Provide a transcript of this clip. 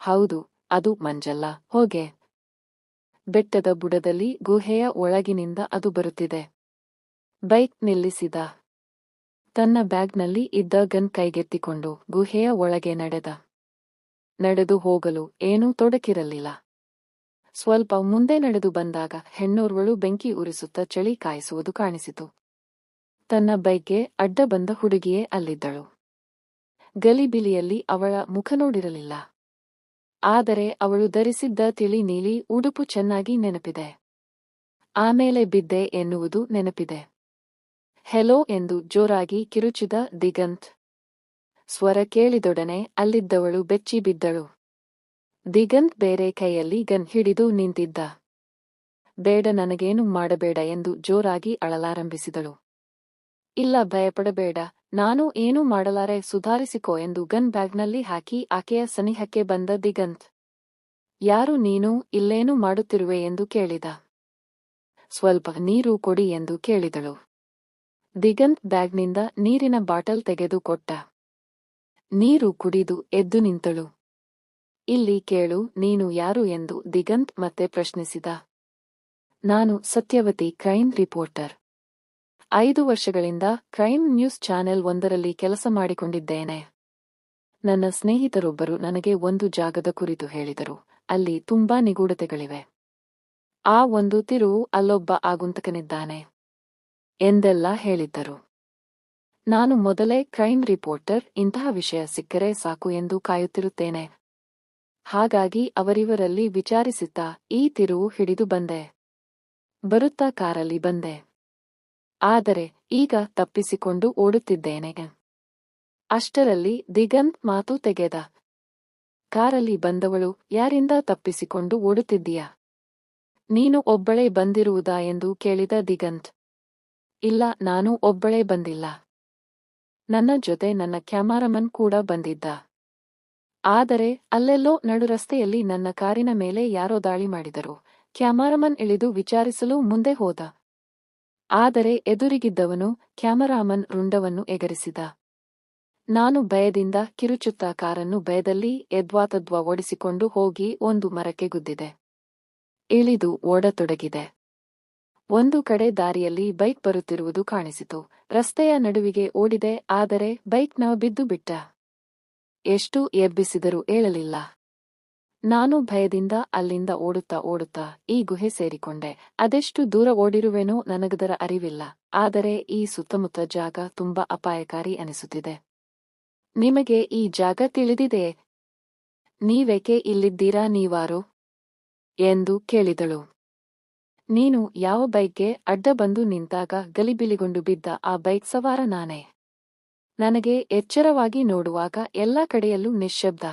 ಹೌದು, ಅದು ಮಂಜಲ್ಲ, ಹೊಗೆ. ಬೆಟ್ಟದ ಬುಡದಲ್ಲಿ ಗುಹೆಯ ಒಳಗಿನಿಂದ ಅದು ಬರುತ್ತಿದೆ. ಬೈಕ್ ನಿಲ್ಲಿಸಿದ. ತನ್ನ ಬ್ಯಾಗ್ನಲ್ಲಿ ಇದ್ದ ಗನ್ ಕೈಗೆತ್ತಿಕೊಂಡು ಗುಹೆಯ ಒಳಗೆ ನಡೆದ. ನಡೆದು ಹೋಗಲು ಏನೂ ತೊಡಕಿರಲಿಲ್ಲ. ಸ್ವಲ್ಪ ಮುಂದೆ ನಡೆದು ಬಂದಾಗ ಹೆಣ್ಣೋರ್ವಳು ಬೆಂಕಿ ಉರಿಸುತ್ತಾ ಚಳಿ ಕಾಯಿಸುವುದು ಕಾಣಿಸಿತು. ತನ್ನ ಬೈಕ್ಗೆ ಅಡ್ಡ ಬಂದ ಹುಡುಗಿಯೇ ಅಲ್ಲಿದ್ದಳು. ಗಲಿಬಿಲಿಯಲ್ಲಿ ಅವಳ ಮುಖ ನೋಡಿರಲಿಲ್ಲ. ಆದರೆ ಅವಳು ಧರಿಸಿದ್ದ ತಿಳಿ ನೀಲಿ ಉಡುಪು ಚೆನ್ನಾಗಿ ನೆನಪಿದೆ. ಆಮೇಲೆ ಬಿದ್ದೆ ಎನ್ನುವುದು ನೆನಪಿದೆ. ಹೆಲೋ ಎಂದು ಜೋರಾಗಿ ಕಿರುಚಿದ ದಿಗಂತ್. ಸ್ವರ ಕೇಳಿದೊಡನೆ ಅಲ್ಲಿದ್ದವಳು ಬೆಚ್ಚಿ ಬಿದ್ದಳು. ದಿಗಂತ್ ಬೇರೆ ಕೈಯಲ್ಲಿ ಗನ್ ಹಿಡಿದು ನಿಂತಿದ್ದ. ಬೇಡ, ನನಗೇನು ಮಾಡಬೇಡ ಎಂದು ಜೋರಾಗಿ ಅಳಲಾರಂಭಿಸಿದಳು. ಇಲ್ಲ, ಭಯಪಡಬೇಡ, ನಾನು ಏನೂ ಮಾಡಲಾರೆ, ಸುಧಾರಿಸಿಕೋ ಎಂದು ಗನ್ ಬ್ಯಾಗ್ನಲ್ಲಿ ಹಾಕಿ ಆಕೆಯ ಸನಿಹಕ್ಕೆ ಬಂದ ದಿಗಂತ್. ಯಾರು ನೀನು, ಇಲ್ಲೇನು ಮಾಡುತ್ತಿರುವೆ ಎಂದು ಕೇಳಿದ. ಸ್ವಲ್ಪ ನೀರು ಕೊಡಿ ಎಂದು ಕೇಳಿದಳು. ದಿಗಂತ್ ಬ್ಯಾಗ್ನಿಂದ ನೀರಿನ ಬಾಟಲ್ ತೆಗೆದು ಕೊಟ್ಟ. ನೀರು ಕುಡಿದು ಎದ್ದು ನಿಂತಳು. ಇಲ್ಲಿ ಕೇಳು, ನೀನು ಯಾರು ಎಂದು ದಿಗಂತ್ ಮತ್ತೆ ಪ್ರಶ್ನಿಸಿದ. ನಾನು ಸತ್ಯವತಿ, ಕ್ರೈಮ್ ರಿಪೋರ್ಟರ್. 5 ವರ್ಷಗಳಿಂದ ಕ್ರೈಮ್ ನ್ಯೂಸ್ ಚಾನೆಲ್ ಒಂದರಲ್ಲಿ ಕೆಲಸ ಮಾಡಿಕೊಂಡಿದ್ದೇನೆ. ನನ್ನ ಸ್ನೇಹಿತರೊಬ್ಬರು ನನಗೆ ಒಂದು ಜಾಗದ ಕುರಿತು ಹೇಳಿದರು. ಅಲ್ಲಿ ತುಂಬಾ ನಿಗೂಢತೆಗಳಿವೆ. ಆ ಒಂದು ತಿರುವು, ಅಲ್ಲೊಬ್ಬ ಆಗುಂತಕನಿದ್ದಾನೆ ಎಂದೆಲ್ಲ ಹೇಳಿದ್ದರು. ನಾನು ಮೊದಲೇ ಕ್ರೈಮ್ ರಿಪೋರ್ಟರ್, ಇಂತಹ ವಿಷಯ ಸಿಕ್ಕರೆ ಸಾಕು ಎಂದು ಕಾಯುತ್ತಿರುತ್ತೇನೆ. ಹಾಗಾಗಿ ಅವರಿವರಲ್ಲಿ ವಿಚಾರಿಸುತ್ತಾ ಈ ತಿರುವು ಹಿಡಿದು ಬಂದೆ. ಬರುತ್ತಾ ಕಾರಲ್ಲಿ ಬಂದೆ. ಆದರೆ ಈಗ ತಪ್ಪಿಸಿಕೊಂಡು ಓಡುತ್ತಿದ್ದೇನೆ. ಅಷ್ಟರಲ್ಲಿ ದಿಗಂತ್ ಮಾತು ತೆಗೆದ. ಕಾರಲ್ಲಿ ಬಂದವಳು ಯಾರಿಂದ ತಪ್ಪಿಸಿಕೊಂಡು ಓಡುತ್ತಿದ್ದೀಯಾ? ನೀನು ಒಬ್ಬಳೇ ಬಂದಿರುವುದಾ ಎಂದು ಕೇಳಿದ ದಿಗಂತ್. ಇಲ್ಲ, ನಾನು ಒಬ್ಬಳೇ ಬಂದಿಲ್ಲ. ನನ್ನ ಜೊತೆ ನನ್ನ ಕ್ಯಾಮರಾಮನ್ ಕೂಡ ಬಂದಿದ್ದ. ಆದರೆ ಅಲ್ಲೆಲ್ಲೋ ನಡುರಸ್ತೆಯಲ್ಲಿ ನನ್ನ ಕಾರಿನ ಮೇಲೆ ಯಾರೋ ದಾಳಿ ಮಾಡಿದರು. ಕ್ಯಾಮರಾಮನ್ ಇಳಿದು ವಿಚಾರಿಸಲು ಮುಂದೆ ಹೋದ. ಆದರೆ ಎದುರಿಗಿದ್ದವನು ಕ್ಯಾಮರಾಮನ್ ರುಂಡವನ್ನು ಎಗರಿಸಿದ. ನಾನು ಭಯದಿಂದ ಕಿರುಚುತ್ತಾ ಕಾರನ್ನು ಭಯದಲ್ಲಿ ಯದ್ವಾತದ್ವಾ ಓಡಿಸಿಕೊಂಡು ಹೋಗಿ ಒಂದು ಮರಕ್ಕೆ ಗುದ್ದಿದೆ. ಇಳಿದು ಓಡತೊಡಗಿದೆ. ಒಂದು ಕಡೆ ದಾರಿಯಲ್ಲಿ ಬೈಕ್ ಬರುತ್ತಿರುವುದು ಕಾಣಿಸಿತು. ರಸ್ತೆಯ ನಡುವಿಗೆ ಓಡಿದೆ, ಆದರೆ ಬೈಕ್ನ ಬಿದ್ದು ಬಿಟ್ಟ. ಎಷ್ಟು ಎಬ್ಬಿಸಿದರೂ ಏಳಲಿಲ್ಲ. ನಾನು ಭಯದಿಂದ ಅಲ್ಲಿಂದ ಓಡುತ್ತಾ ಈ ಗುಹೆ ಸೇರಿಕೊಂಡೆ. ಅದೆಷ್ಟು ದೂರ ಓಡಿರುವೆನೋ ನನಗದರ ಅರಿವಿಲ್ಲ. ಆದರೆ ಈ ಸುತ್ತಮುತ್ತ ಜಾಗ ತುಂಬಾ ಅಪಾಯಕಾರಿ ಅನಿಸುತ್ತಿದೆ. ನಿಮಗೆ ಈ ಜಾಗ ತಿಳಿದಿದೆಯೇ? ನೀವೇಕೆ ಇಲ್ಲಿದ್ದೀರಾ, ನೀವಾರು? ಎಂದು ಕೇಳಿದಳು. ನೀನು ಯಾವ ಬೈಕ್ಗೆ ಅಡ್ಡ ಬಂದು ನಿಂತಾಗ ಗಲಿಬಿಲಿಗೊಂಡು ಬಿದ್ದ ಆ ಬೈಕ್ ಸವಾರ ನಾನೇ. ನನಗೆ ಎಚ್ಚರವಾಗಿ ನೋಡುವಾಗ ಎಲ್ಲ ಕಡೆಯಲ್ಲೂ ನಿಶ್ಶಬ್ದ.